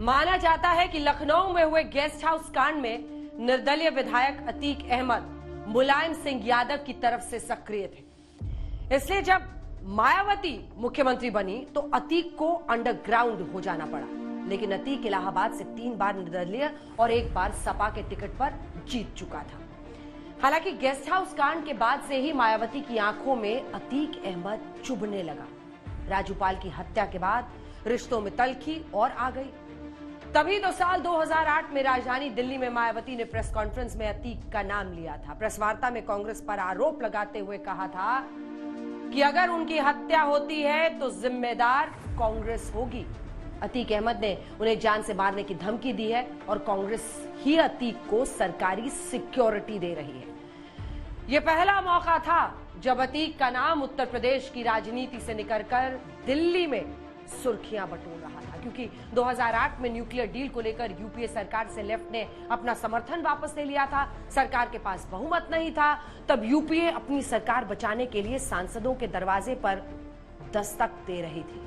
माना जाता है कि लखनऊ में हुए गेस्ट हाउस कांड में निर्दलीय विधायक अतीक अहमद मुलायम सिंह यादव की तरफ से सक्रिय थे। इसलिए जब मायावती मुख्यमंत्री बनी तो अतीक को अंडरग्राउंड हो जाना पड़ा। लेकिन अतीक इलाहाबाद से 3 बार निर्दलीय और 1 बार सपा के टिकट पर जीत चुका था। हालांकि गेस्ट हाउस कांड के बाद से ही मायावती की आंखों में अतीक अहमद चुभने लगा। राजूपाल की हत्या के बाद रिश्तों में तल्खी और आ गई। तभी तो साल 2008 में राजधानी दिल्ली में मायावती ने प्रेस कॉन्फ्रेंस में अतीक का नाम लिया था। प्रेस वार्ता में कांग्रेस पर आरोप लगाते हुए कहा था कि अगर उनकी हत्या होती है तो जिम्मेदार कांग्रेस होगी। अतीक अहमद ने उन्हें जान से मारने की धमकी दी है और कांग्रेस ही अतीक को सरकारी सिक्योरिटी दे रही है। यह पहला मौका था जब अतीक का नाम उत्तर प्रदेश की राजनीति से निकलकर दिल्ली में सुर्खियां बटोर रहा था, क्योंकि 2008 में न्यूक्लियर डील को लेकर यूपीए सरकार से लेफ्ट ने अपना समर्थन वापस ले लिया था। सरकार के पास बहुमत नहीं था। तब यूपीए अपनी सरकार बचाने के लिए सांसदों के दरवाजे पर दस्तक दे रही थी।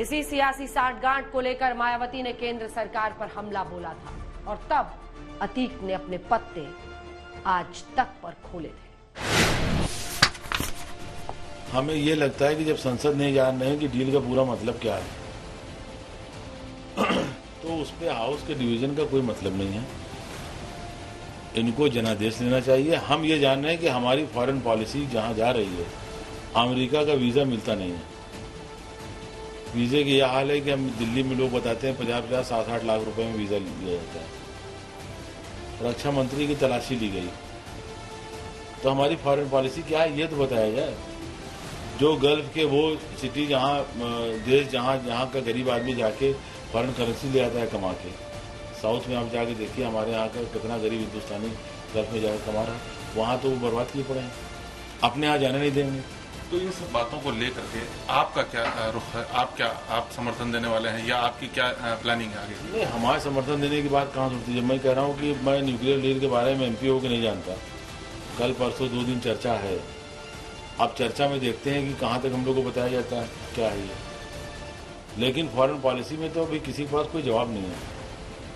इसी सियासी साठगांठ को लेकर मायावती ने केंद्र सरकार पर हमला बोला था और तब अतीक ने अपने पत्ते आज तक पर खोले थे। हमें ये लगता है कि जब संसद नहीं जान रहे हैं कि डील का पूरा मतलब क्या है तो उस पे हाउस के डिवीजन का कोई मतलब नहीं है। इनको जनादेश लेना चाहिए। हम ये जान रहे हैं कि हमारी फॉरेन पॉलिसी जहां जा रही है, अमेरिका का वीजा मिलता नहीं है। वीजे की यह हाल है कि हम दिल्ली में लोग बताते हैं 50-50, 7-8 लाख रुपए में वीजा लिया जाता है। रक्षा मंत्री की तलाशी ली गई। तो हमारी फॉरेन पॉलिसी क्या है ये तो बताया जाए। जो गल्फ के वो सिटी देश जहाँ का गरीब आदमी जाके फॉरेन करेंसी ले आता है कमा के। साउथ में आप जाके देखिए हमारे यहाँ का कितना गरीब हिंदुस्तानी गल्फ में जाकर कमा रहा है, वहाँ तो वो बर्बाद किए पड़े हैं, अपने यहाँ जाने नहीं देंगे। तो इन सब बातों को लेकर के आपका क्या रुख है? आप समर्थन देने वाले हैं या आपकी क्या प्लानिंग है आगे? नहीं, हमारे समर्थन देने की बात कहाँ सुनती है। मैं कह रहा हूँ कि मैं न्यूक्लियर डील के बारे में एमपी हो के नहीं जानता। कल परसों 2 दिन चर्चा है। अब चर्चा में देखते हैं कि कहाँ तक हम लोग को बताया जाता है क्या है ये। लेकिन फॉरेन पॉलिसी में तो अभी किसी के पास कोई जवाब नहीं है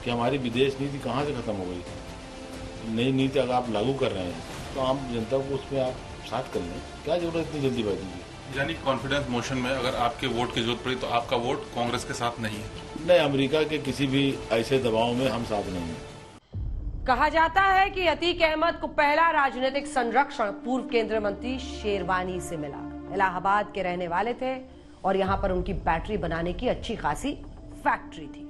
कि हमारी विदेश नीति कहाँ से खत्म हो गई। नई नीति अगर आप लागू कर रहे हैं तो आम जनता को उसमें आप साथ कर लें। क्या जरूरत इतनी जल्दीबाजी की? यानी कॉन्फिडेंस मोशन में अगर आपके वोट की जरूरत पड़ी तो आपका वोट कांग्रेस के साथ नहीं है? नहीं, अमेरिका के किसी भी ऐसे दबाव में हम साथ नहीं हैं। कहा जाता है कि अतीक अहमद को पहला राजनीतिक संरक्षण पूर्व केंद्रीय मंत्री शेरवानी से मिला। इलाहाबाद के रहने वाले थे और यहां पर उनकी बैटरी बनाने की अच्छी खासी फैक्ट्री थी।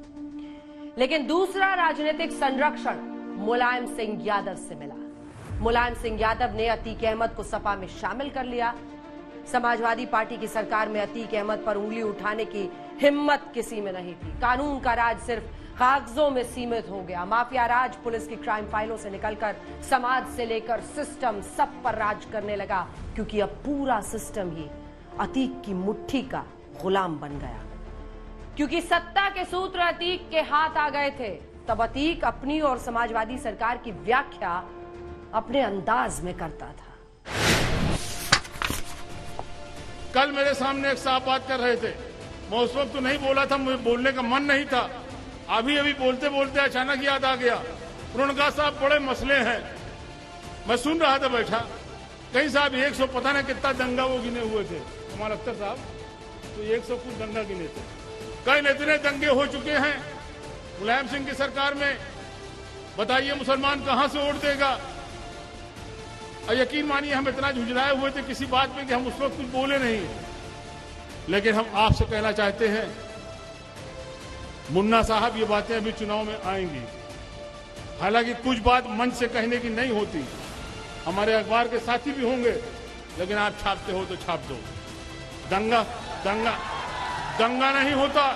लेकिन दूसरा राजनीतिक संरक्षण मुलायम सिंह यादव से मिला। मुलायम सिंह यादव ने अतीक अहमद को सपा में शामिल कर लिया। समाजवादी पार्टी की सरकार में अतीक अहमद पर उंगली उठाने की हिम्मत किसी में नहीं थी। कानून का राज सिर्फ कागजों में सीमित हो गया। माफिया राज पुलिस की क्राइम फाइलों से निकलकर समाज से लेकर सिस्टम सब पर राज करने लगा, क्योंकि अब पूरा सिस्टम ही अतीक की मुट्ठी का गुलाम बन गया। क्योंकि सत्ता के सूत्र अतीक के हाथ आ गए थे, तब अतीक अपनी और समाजवादी सरकार की व्याख्या अपने अंदाज में करता था। कल मेरे सामने एक साहब बात कर रहे थे। मैं उस वक्त तो नहीं बोला था, मुझे बोलने का मन नहीं था। अभी बोलते बोलते अचानक याद आ गया। उन्होंने कहा साहब बड़े मसले हैं। मैं सुन रहा था बैठा। कहीं साहब 100 पता नहीं कितना दंगा वो गिने हुए थे हमारा अख्तर साहब, तो 100 कुछ दंगा गिने थे। कई इतने दंगे हो चुके हैं मुलायम सिंह की सरकार में। बताइए मुसलमान कहां से वोट देगा? और यकीन मानिए हम इतना झुंझलाए हुए थे किसी बात में कि हम उस वक्त कुछ बोले नहीं। लेकिन हम आपसे कहना चाहते हैं मुन्ना साहब, ये बातें अभी चुनाव में आएंगी। हालांकि कुछ बात मंच से कहने की नहीं होती, हमारे अखबार के साथी भी होंगे, लेकिन आप छापते हो तो छाप दो। दंगा दंगा दंगा नहीं होता।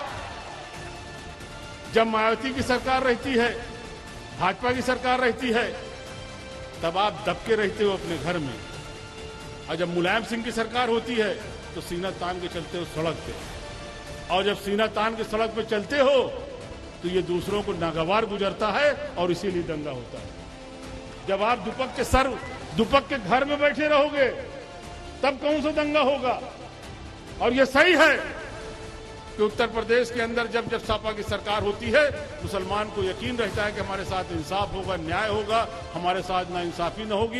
जब मायावती की सरकार रहती है, भाजपा की सरकार रहती है, तब आप दबके रहते हो अपने घर में। और जब मुलायम सिंह की सरकार होती है तो सीना तान के चलते हो सड़क पे। और जब सीना तान के सड़क पे चलते हो तो ये दूसरों को नागवार गुजरता है और इसीलिए दंगा होता है। जब आप दुपक के घर में बैठे रहोगे तब कौन सा दंगा होगा? और ये सही है कि उत्तर प्रदेश के अंदर जब जब सपा की सरकार होती है, मुसलमान को यकीन रहता है कि हमारे साथ इंसाफ होगा, न्याय होगा, हमारे साथ नाइंसाफी न होगी।